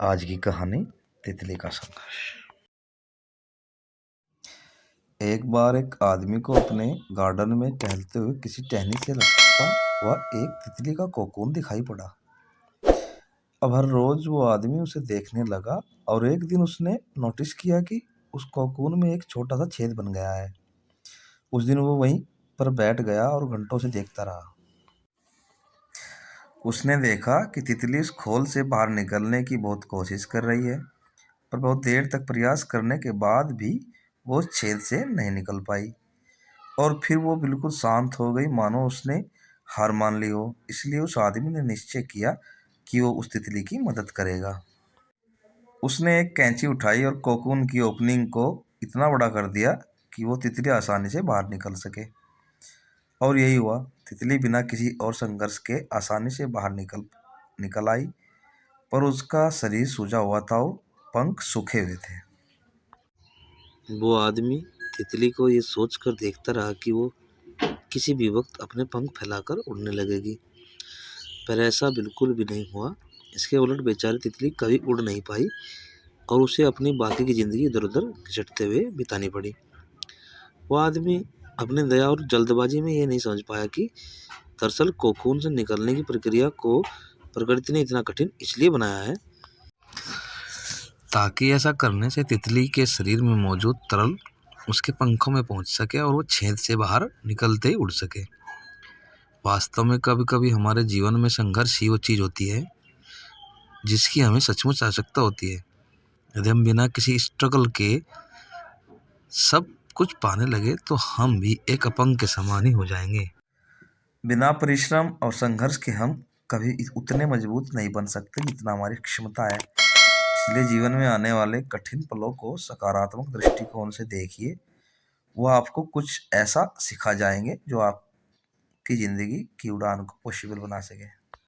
आज की कहानी तितली का संघर्ष। एक बार एक आदमी को अपने गार्डन में टहलते हुए किसी टहनी से लटका हुआ एक तितली का कोकून दिखाई पड़ा। अब हर रोज वो आदमी उसे देखने लगा और एक दिन उसने नोटिस किया कि उस कोकून में एक छोटा सा छेद बन गया है। उस दिन वो वहीं पर बैठ गया और घंटों से देखता रहा। उसने देखा कि तितली उस खोल से बाहर निकलने की बहुत कोशिश कर रही है, पर बहुत देर तक प्रयास करने के बाद भी वो उस छेद से नहीं निकल पाई। और फिर वो बिल्कुल शांत हो गई, मानो उसने हार मान ली हो। इसलिए उस आदमी ने निश्चय किया कि वो उस तितली की मदद करेगा। उसने एक कैंची उठाई और कोकून की ओपनिंग को इतना बड़ा कर दिया कि वो तितली आसानी से बाहर निकल सके। और यही हुआ, तितली बिना किसी और संघर्ष के आसानी से बाहर निकल आई, पर उसका शरीर सूजा हुआ था और पंख सूखे हुए थे। वो आदमी तितली को ये सोचकर देखता रहा कि वो किसी भी वक्त अपने पंख फैलाकर उड़ने लगेगी, पर ऐसा बिल्कुल भी नहीं हुआ। इसके उलट बेचारी तितली कभी उड़ नहीं पाई और उसे अपनी बाकी की ज़िंदगी इधर उधर घिसटते हुए बितानी पड़ी। वो आदमी अपने दया और जल्दबाजी में ये नहीं समझ पाया कि दरअसल कोकून से निकलने की प्रक्रिया को प्रकृति ने इतना कठिन इसलिए बनाया है ताकि ऐसा करने से तितली के शरीर में मौजूद तरल उसके पंखों में पहुंच सके और वो छेद से बाहर निकलते ही उड़ सके। वास्तव में कभी कभी हमारे जीवन में संघर्ष ही वो चीज़ होती है जिसकी हमें सचमुच आवश्यकता होती है। यदि हम बिना किसी स्ट्रगल के सब कुछ पाने लगे तो हम भी एक अपंग के समान ही हो जाएंगे। बिना परिश्रम और संघर्ष के हम कभी उतने मजबूत नहीं बन सकते जितना हमारी क्षमता है। इसलिए जीवन में आने वाले कठिन पलों को सकारात्मक दृष्टिकोण से देखिए। वो आपको कुछ ऐसा सिखा जाएंगे जो आपकी जिंदगी की उड़ान को पॉसिबल बना सके।